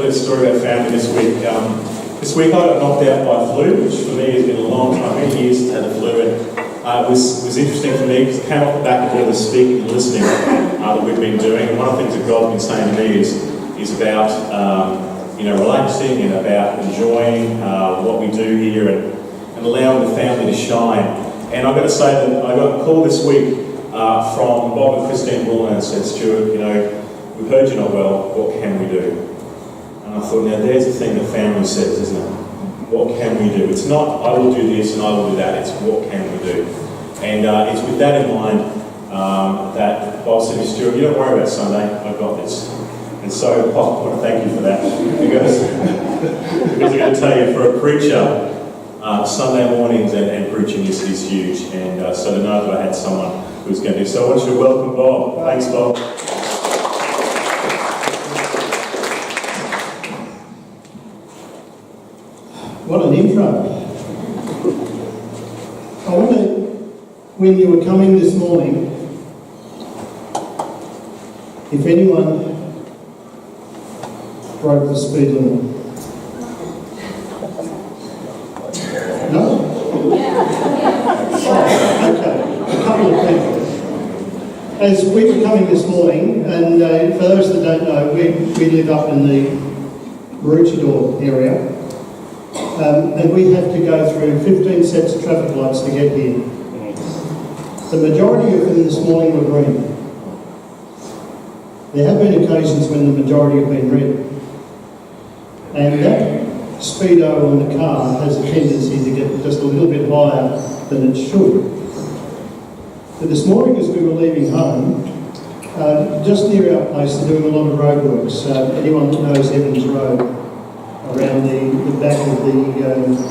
little story about family this week. This week I got knocked out by flu, which for me has been a long time, many years to have the flu, and it was interesting for me because it came off the back of all the speaking and listening that we've been doing. And one of the things that God's been saying to me is about relaxing and about enjoying what we do here and allowing the family to shine. And I've got to say that I got a call this week from Bob and Christine Bullman and said, Stuart, we've heard you're not well, what can we do? And I thought, now there's the thing that family says, isn't it? What can we do? It's not, I will do this and I will do that, it's what can we do? And it's with that in mind that Bob said to me, Stuart, you don't worry about Sunday, I've got this. And so I want to thank you for that, because I'm going to tell you, for a preacher, Sunday mornings and preaching is huge. And so to know that I had someone who's going to do so, I want you to welcome Bob. Thanks, Bob. What an intro. I wonder, when you were coming this morning, if anyone broke the speed limit. No? Okay, a couple of people. As we were coming this morning, and for those that don't know, we live up in the Maroochydore area. And we have to go through 15 sets of traffic lights to get here. The majority of them this morning were green. There have been occasions when the majority have been red. And that speedo on the car has a tendency to get just a little bit higher than it should. But this morning as we were leaving home, just near our place they're doing a lot of roadworks. Anyone that knows Evans Road, around the back of the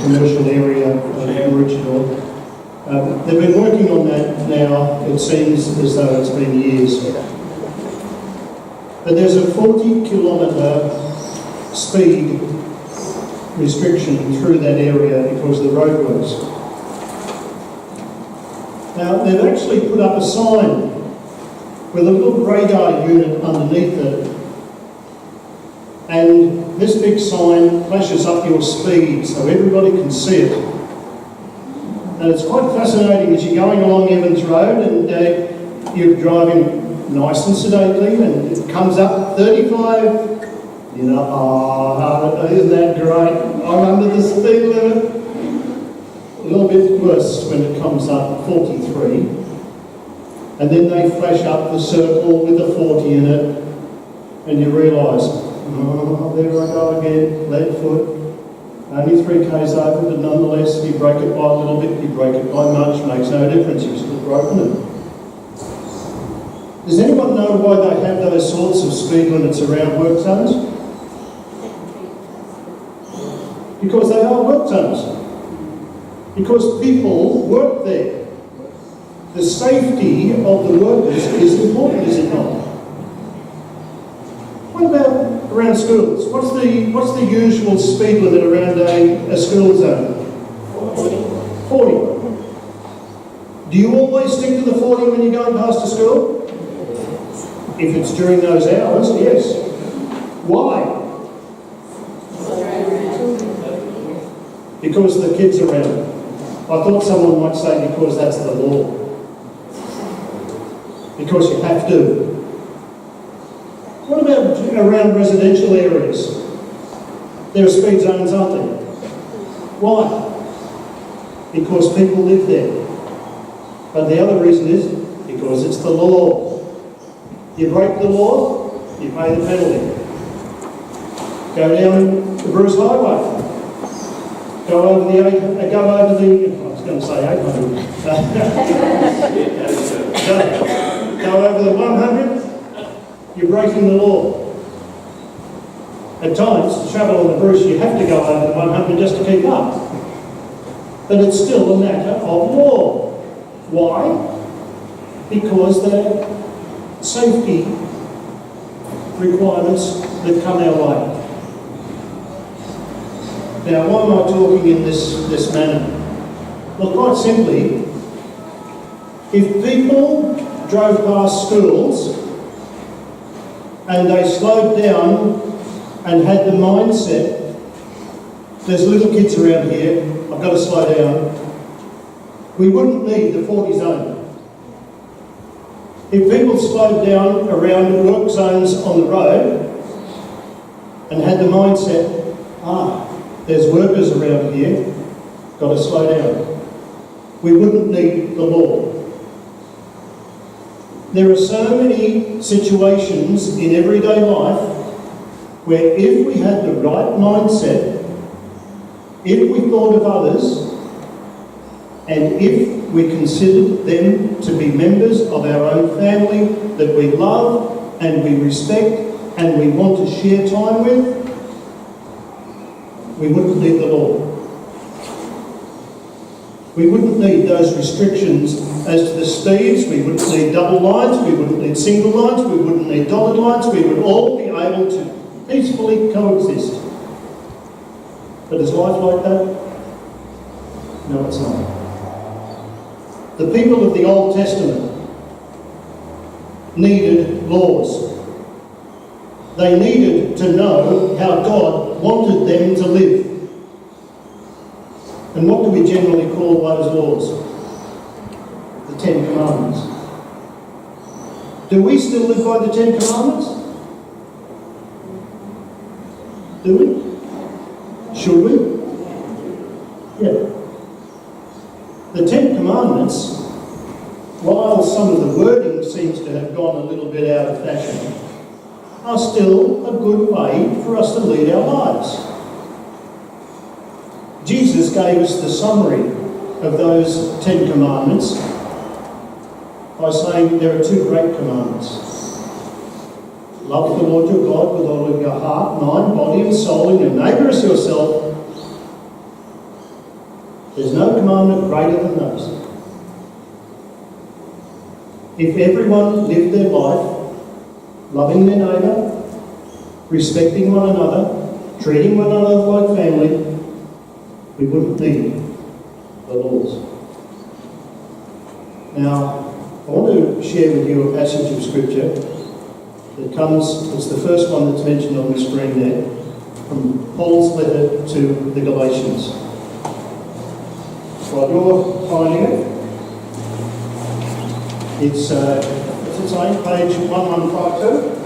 commercial area of Maroochydore. They've been working on that now, it seems as though it's been years. But there's a 40-kilometre speed restriction through that area because of the roadworks. Now, they've actually put up a sign with a little radar unit underneath it. And this big sign flashes up your speed so everybody can see it. And it's quite fascinating as you're going along Evans Road and you're driving nice and sedately and it comes up 35. Isn't that great? I'm under the speed limit. A little bit worse when it comes up 43. And then they flash up the circle with the 40 in it and you realise, oh, there I go again, left foot. Only 3 k's over, but nonetheless, you break it by a little bit, you break it by much, makes no difference, you've still broken it. Does anyone know why they have those sorts of speed limits around work zones? Because they are work zones. Because people work there. The safety of the workers is important, is it not? What about around schools? What's the usual speed limit around a school zone? 40. Do you always stick to the 40 when you're going past a school? If it's during those hours, yes. Why? Because the kids are around. I thought someone might say because that's the law. Because you have to. What about around residential areas? There are speed zones, aren't there? Why? Because people live there. But the other reason is because it's the law. You break the law, you pay the penalty. Go down the Bruce Highway. Go over the, I was going to say 800. Go over the 100. You're breaking the law. At times, to travel on the Bruce, you have to go over the 100 just to keep up. But it's still a matter of law. Why? Because the safety requirements that come our way. Now, why am I talking in this manner? Well, quite simply, if people drove past schools and they slowed down and had the mindset, there's little kids around here, I've got to slow down, we wouldn't need the 40 zone. If people slowed down around work zones on the road and had the mindset, there's workers around here, got to slow down, we wouldn't need the law. There are so many situations in everyday life where if we had the right mindset, if we thought of others, and if we considered them to be members of our own family that we love and we respect and we want to share time with, we wouldn't need the law. We wouldn't need those restrictions as to the speeds, we wouldn't need double lines, we wouldn't need single lines, we wouldn't need dotted lines, we would all be able to peacefully coexist. But is life like that? No, it's not. The people of the Old Testament needed laws. They needed to know how God wanted them to live. And what do we generally call those laws? The Ten Commandments. Do we still live by the Ten Commandments? Do we? Should we? Yeah. The Ten Commandments, while some of the wording seems to have gone a little bit out of fashion, are still a good way for us to lead our lives. Jesus gave us the summary of those Ten Commandments by saying there are two great commandments. Love the Lord your God with all of your heart, mind, body and soul, and your neighbour as yourself. There's no commandment greater than those. If everyone lived their life loving their neighbour, respecting one another, treating one another like family, we wouldn't need the laws. Now, I want to share with you a passage of Scripture that comes, it's the first one that's mentioned on the screen there, from Paul's letter to the Galatians. While you're finding it, it's what's it saying? Page 1152.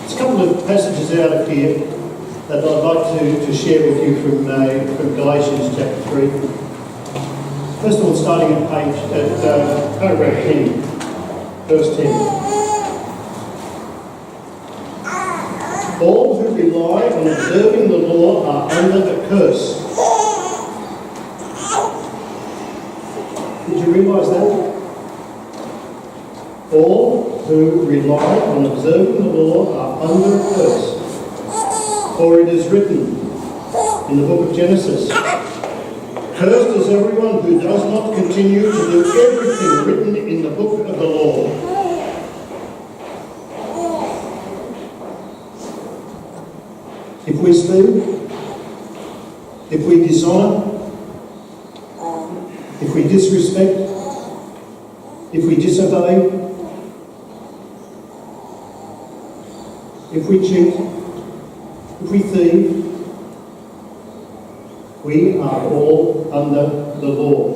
There's a couple of passages out of here that I'd like to share with you from Galatians chapter 3. First of all, starting at paragraph 10, verse 10. All who rely on observing the law are under a curse. Did you realise that? All who rely on observing the law are under a curse. For it is written in the book of Genesis, cursed is everyone who does not continue to do everything written in the book of the law. If we steal, if we dishonour, if we disrespect, if we disobey, if we cheat, if we thieve, we are all under the law.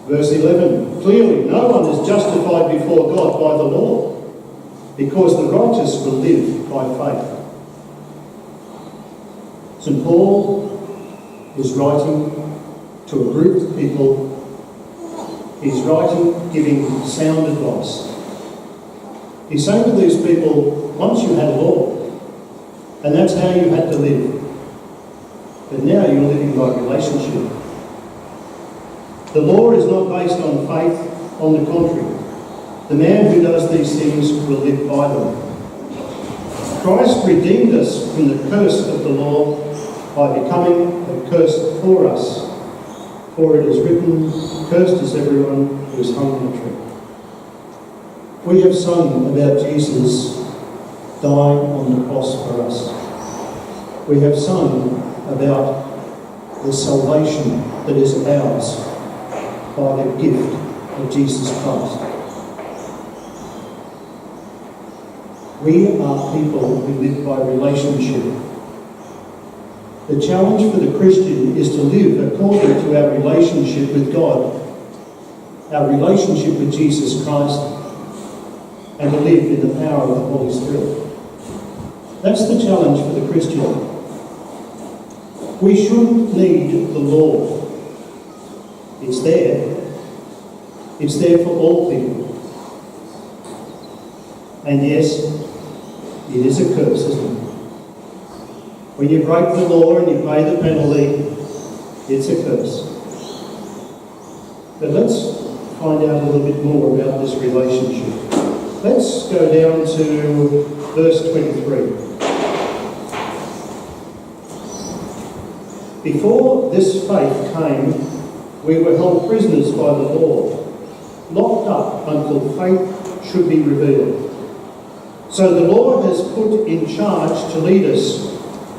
Verse 11, clearly no one is justified before God by the law, because the righteous will live by faith. St. Paul is writing to a group of people. He's writing, giving sound advice. He's saying to these people, once you had law, and that's how you had to live. But now you're living by relationship. The law is not based on faith, on the contrary. The man who does these things will live by them. Christ redeemed us from the curse of the law by becoming a curse for us. For it is written, cursed is everyone who is hung on a tree. We have sung about Jesus dying on the cross for us. We have sung about the salvation that is ours by the gift of Jesus Christ. We are people who live by relationship. The challenge for the Christian is to live according to our relationship with God, our relationship with Jesus Christ, and to live in the power of the Holy Spirit. That's the challenge for the Christian. We shouldn't need the law. It's there. It's there for all people. And yes, it is a curse, isn't it? When you break the law and you pay the penalty, it's a curse. But let's find out a little bit more about this relationship. Let's go down to verse 23. Before this faith came, we were held prisoners by the law, locked up until faith should be revealed. So the Lord has put in charge to lead us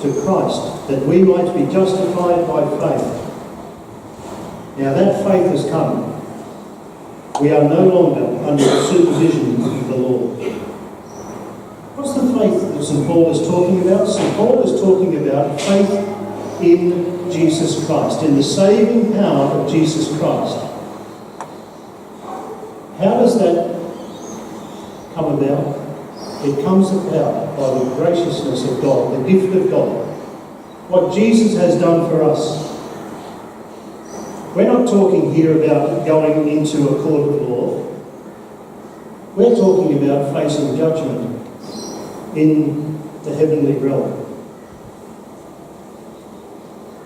to Christ, that we might be justified by faith. Now that faith has come. We are no longer under the supervision of the law. What's the faith that St. Paul is talking about? St. Paul is talking about faith in Jesus Christ, in the saving power of Jesus Christ. How does that come about? It comes about by the graciousness of God, the gift of God. What Jesus has done for us. We're not talking here about going into a court of law. We're talking about facing judgment in the heavenly realm.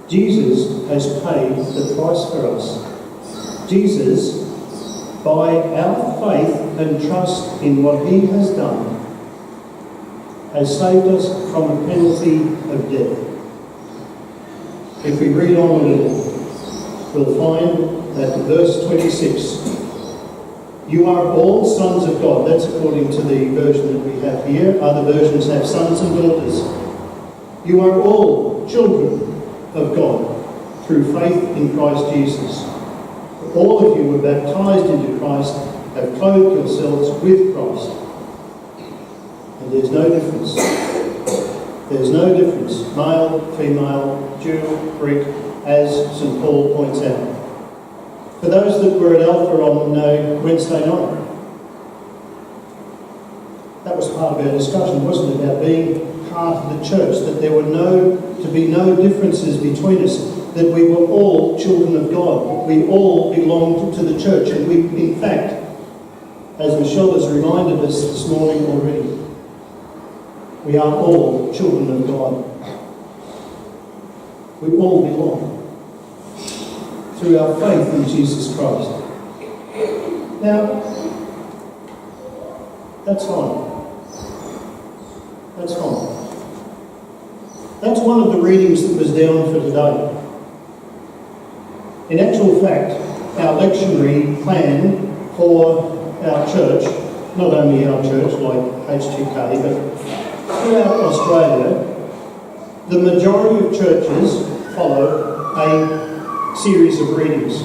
Jesus has paid the price for us. Jesus, by our faith and trust in what he has done, has saved us from a penalty of death. If we read on a little, we'll find that verse 26, you are all sons of God. That's according to the version that we have here. Other versions have sons and daughters. You are all children of God through faith in Christ Jesus. All of you were baptized into Christ, have clothed yourselves with Christ. And there's no difference. There's no difference. Male, female, Jew, Greek, as St. Paul points out. For those that were at Alpha on Wednesday night, that was part of our discussion, wasn't it, about being part of the church, that there were to be no differences between us, that we were all children of God, we all belonged to the church, and we, in fact, as Michelle has reminded us this morning already, we are all children of God. We all belong through our faith in Jesus Christ. Now, that's fine. That's fine. That's one of the readings that was down for today. In actual fact, our lectionary plan for our church, not only our church like H2K, but throughout Australia, the majority of churches follow a series of readings.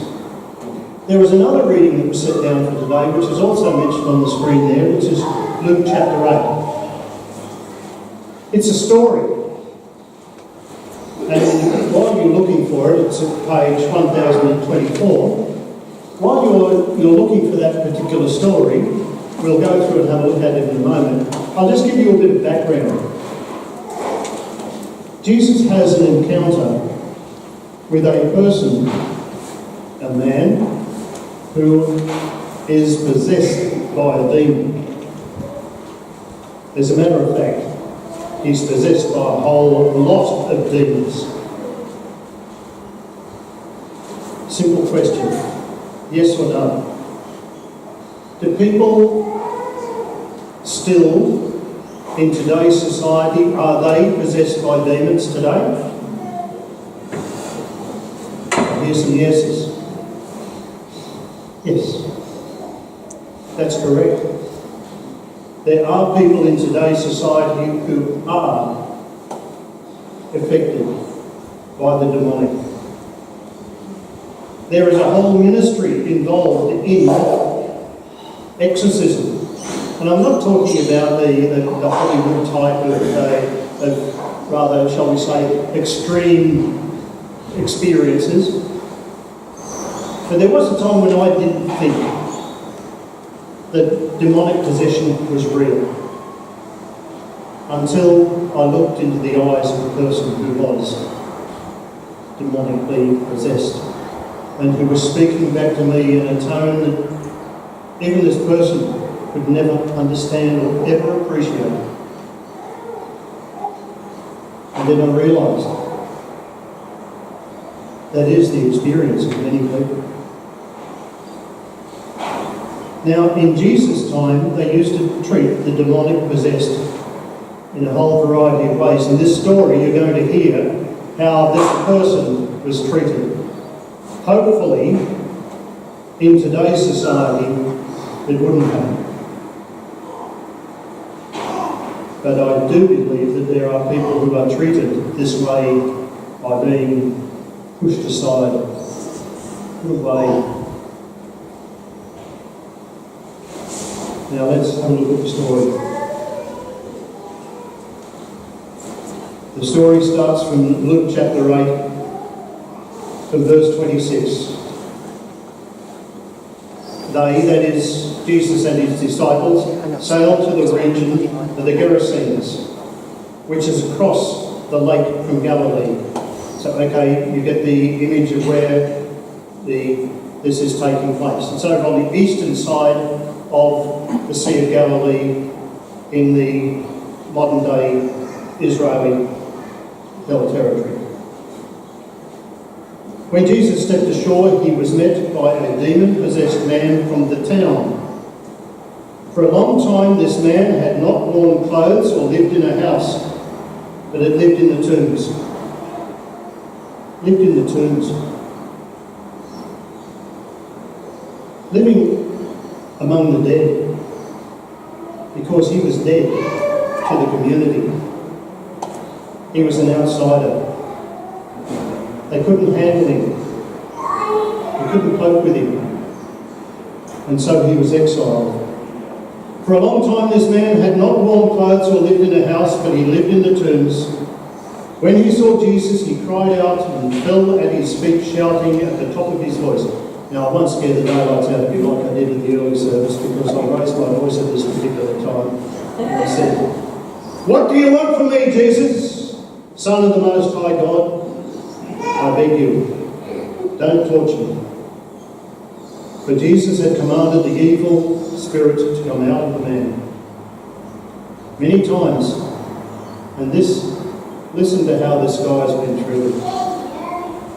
There was another reading that was set down for today, which is also mentioned on the screen there, which is Luke chapter 8. It's a story. And while you're looking for it, it's at page 1024. While you're looking for that particular story, we'll go through and have a look at it in a moment. I'll just give you a bit of background. Jesus has an encounter with a person, a man, who is possessed by a demon. As a matter of fact, he's possessed by a whole lot of demons. Simple question, yes or no? Do people still, in today's society, are they possessed by demons today? Here's some yeses. Yes, that's correct. There are people in today's society who are affected by the demonic. There is a whole ministry involved in exorcism And I'm not talking about the Hollywood type of rather, shall we say, extreme experiences. But there was a time when I didn't think that demonic possession was real, until I looked into the eyes of a person who was demonically possessed and who was speaking back to me in a tone that even this person could never understand or ever appreciate. And then I realised that is the experience of many people. Now, in Jesus' time, they used to treat the demonic possessed in a whole variety of ways. In this story, you're going to hear how this person was treated. Hopefully, in today's society, it wouldn't happen. But I do believe that there are people who are treated this way by being pushed aside, put away. Now let's have a look at the story. The story starts from Luke chapter 8, from verse 26. They, that is Jesus and his disciples, sailed to the region of the Gerasenes, which is across the lake from Galilee. So, okay, you get the image of where this is taking place. It's over on the eastern side of the Sea of Galilee in the modern-day Israeli held territory. When Jesus stepped ashore, he was met by a demon-possessed man from the town. For a long time, this man had not worn clothes or lived in a house, but had lived in the tombs. Lived in the tombs. Living among the dead, because he was dead to the community. He was an outsider. They couldn't handle him. They couldn't cope with him. And so he was exiled. For a long time this man had not worn clothes or lived in a house, but he lived in the tombs. When he saw Jesus, he cried out and fell at his feet, shouting at the top of his voice. Now, I won't scare the daylights out of you like I did at the early service, because I raised my voice at this particular time. And I said, "What do you want from me, Jesus, Son of the Most High God? I beg you, don't torture me." For Jesus had commanded the evil spirit to come out of the man. Many times, and listen to how this guy's been through it.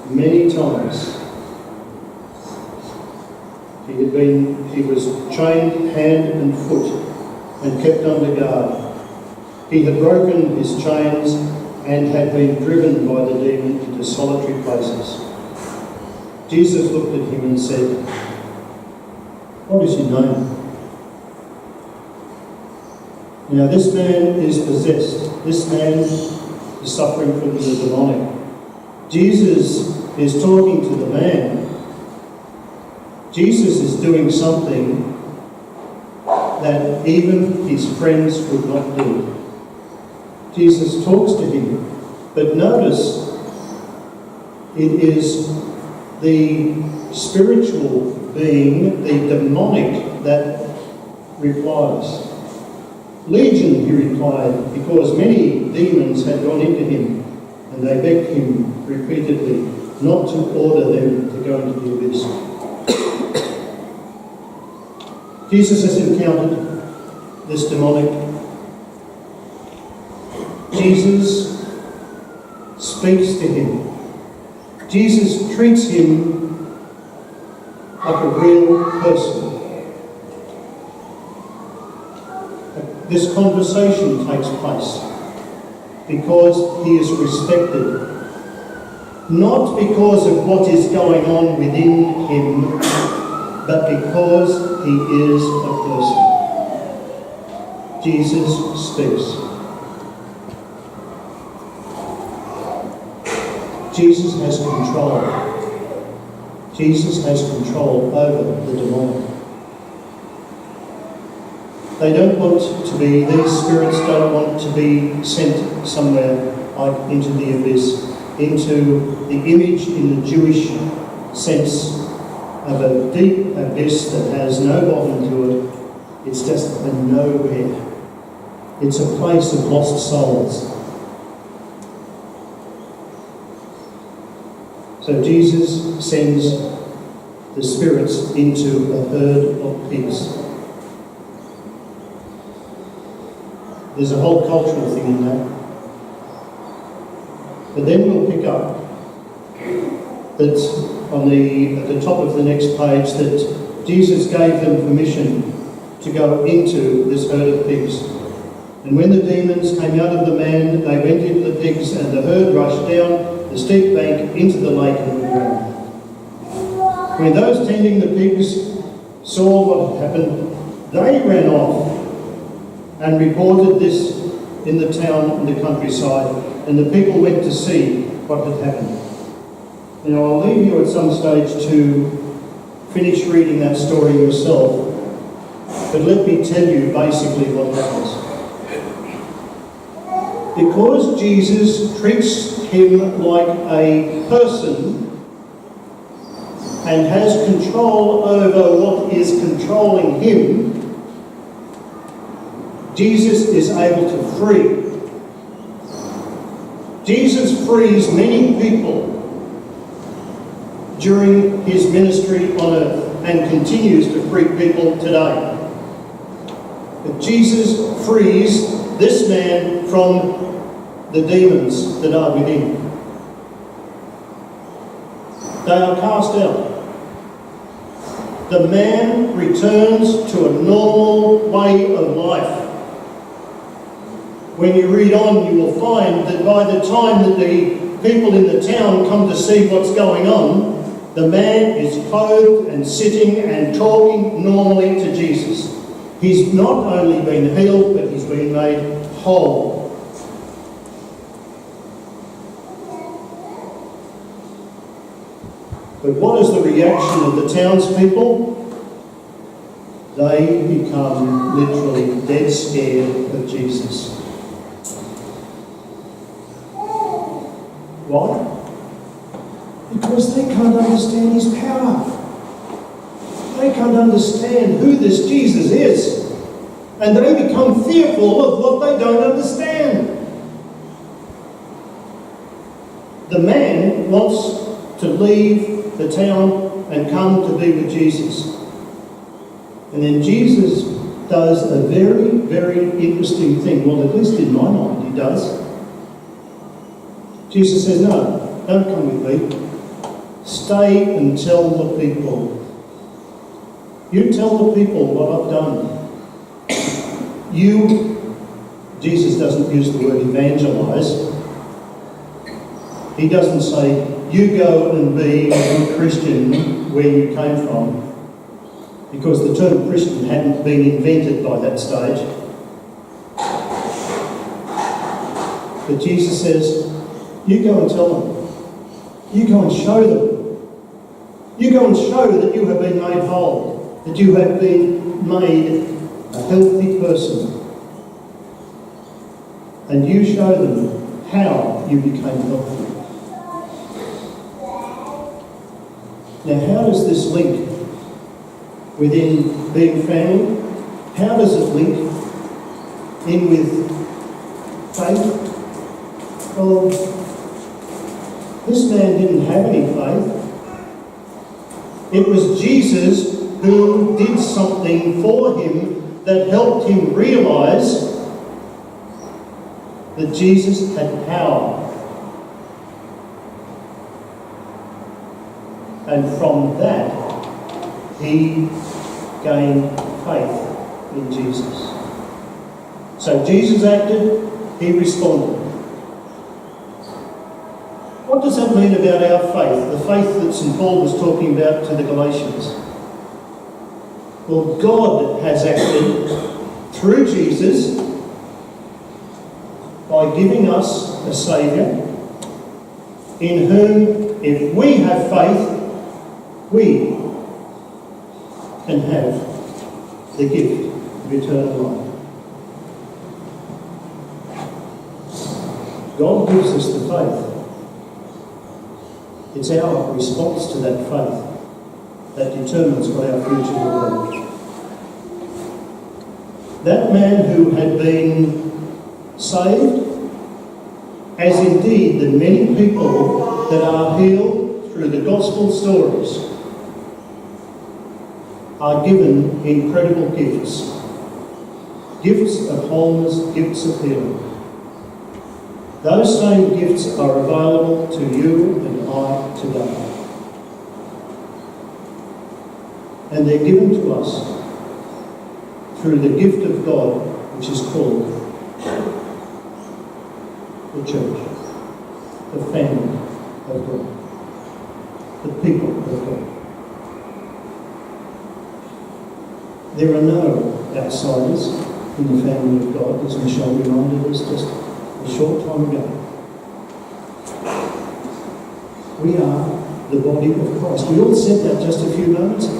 Many times, he was chained hand and foot and kept under guard. He had broken his chains and had been driven by the demon into solitary places. Jesus looked at him and said, "What is your name?" Now this man is possessed. This man is suffering from the demonic. Jesus is talking to the man. Jesus is doing something that even his friends could not do. Jesus talks to him, but notice it is the spiritual being, the demonic, that replies. "Legion," he replied, because many demons had gone into him, and they begged him repeatedly not to order them to go into the abyss. Jesus has encountered this demonic. Jesus speaks to him. Jesus treats him like a real person. This conversation takes place because he is respected, not because of what is going on within him, but because he is a person. Jesus speaks. Jesus has control. Jesus has control over the demonic. They don't want to be, these spirits don't want to be sent somewhere like into the abyss, into the image in the Jewish sense of a deep abyss that has no bottom to it. It's just a nowhere. It's a place of lost souls. So Jesus sends the spirits into a herd of pigs. There's a whole cultural thing in that. But then we'll pick up that at the top of the next page that Jesus gave them permission to go into this herd of pigs. And when the demons came out of the man, they went into the pigs, and the herd rushed down the steep bank into the lake and drowned. When those tending the pigs saw what had happened, they ran off and reported this in the town and the countryside, and the people went to see what had happened. Now, I'll leave you at some stage to finish reading that story yourself, but let me tell you basically what happens. Because Jesus treats him like a person and has control over what is controlling him, Jesus is able to free. Jesus frees many people during his ministry on earth and continues to free people today. But Jesus frees this man from the demons that are within. They are cast out. The man returns to a normal way of life. When you read on, you will find that by the time that the people in the town come to see what's going on, the man is clothed and sitting and talking normally to Jesus. He's not only been healed, but he's been made whole. But what is the reaction of the townspeople? They become literally dead scared of Jesus. Why? Because they can't understand his power. They can't understand who this Jesus is. And they become fearful of what they don't understand. The man wants to leave the town and come to be with Jesus. And then Jesus does a very, very interesting thing. Well, at least in my mind, he does. Jesus says, no, don't come with me. Stay and tell the people. You tell the people what I've done. Jesus doesn't use the word evangelize. He doesn't say, you go and be a good Christian where you came from, because the term Christian hadn't been invented by that stage. But Jesus says, you go and tell them. You go and show them. You go and show that you have been made whole, that you have been made a healthy person. And you show them how you became healthy. Now, how does this link within being family? How does it link in with faith? Well, this man didn't have any faith. It was Jesus who did something for him that helped him realise that Jesus had power. And from that, he gained faith in Jesus. So Jesus acted, he responded. What does that mean about our faith? The faith that St. Paul was talking about to the Galatians. Well, God has acted through Jesus by giving us a Saviour in whom, if we have faith, we can have the gift of of eternal life. God gives us the faith. It's our response to that faith that determines what our future will be. That man who had been saved, as indeed the many people that are healed through the gospel stories, are given incredible gifts. Gifts of wholeness, gifts of healing. Those same gifts are available to you and I today. And they're given to us through the gift of God, which is called the church, the family of God, the people of God. There are no outsiders in the family of God, as Michelle reminded us just a short time ago. We are the body of Christ. We all said that just a few moments ago.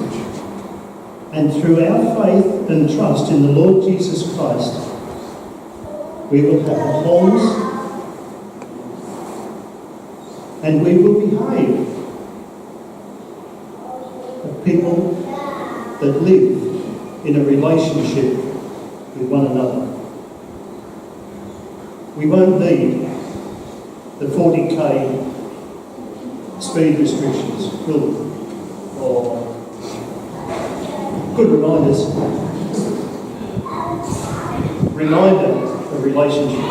And through our faith and trust in the Lord Jesus Christ, we will have a wholeness and we will behave as people that live in a relationship with one another. We won't need the 40k speed restrictions, will we? Or good reminder of relationship.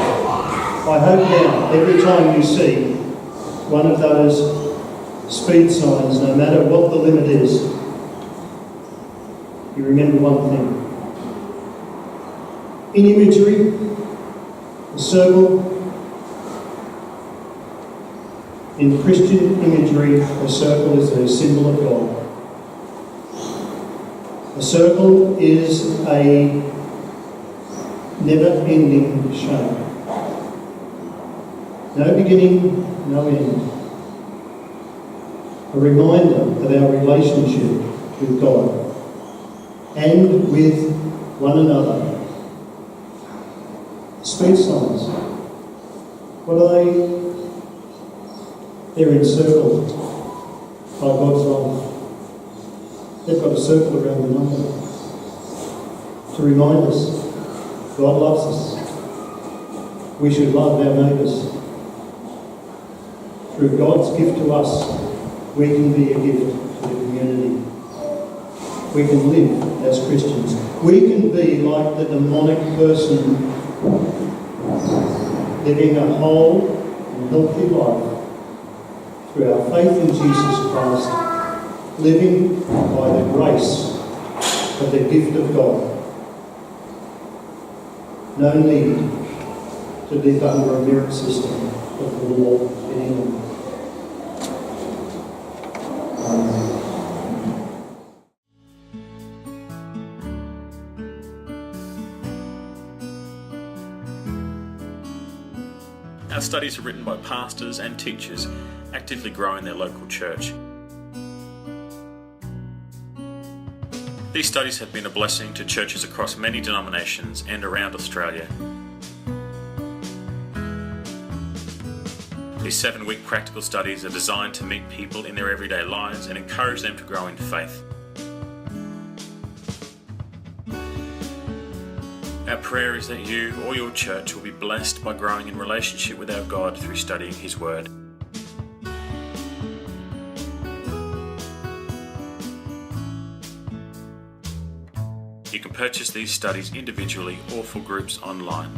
I hope now, every time you see one of those speed signs, no matter what the limit is, you remember one thing. In imagery, a circle. In Christian imagery, a circle is a symbol of God. A circle is a never-ending shape. No beginning, no end. A reminder of our relationship with God and with one another. Speed signs. What are they? They're encircled by God's love. They've got a circle around the number to remind us God loves us. We should love our neighbours. Through God's gift to us, we can be a gift to the community. We can live as Christians. We can be like the demonic person, living a whole and healthy life through our faith in Jesus Christ, living by the grace of the gift of God. No need to live under a merit system of the law anymore. Amen. Our studies are written by pastors and teachers actively growing their local church. These studies have been a blessing to churches across many denominations and around Australia. These 7-week practical studies are designed to meet people in their everyday lives and encourage them to grow in faith. Our prayer is that you or your church will be blessed by growing in relationship with our God through studying His Word. You can purchase these studies individually or for groups online.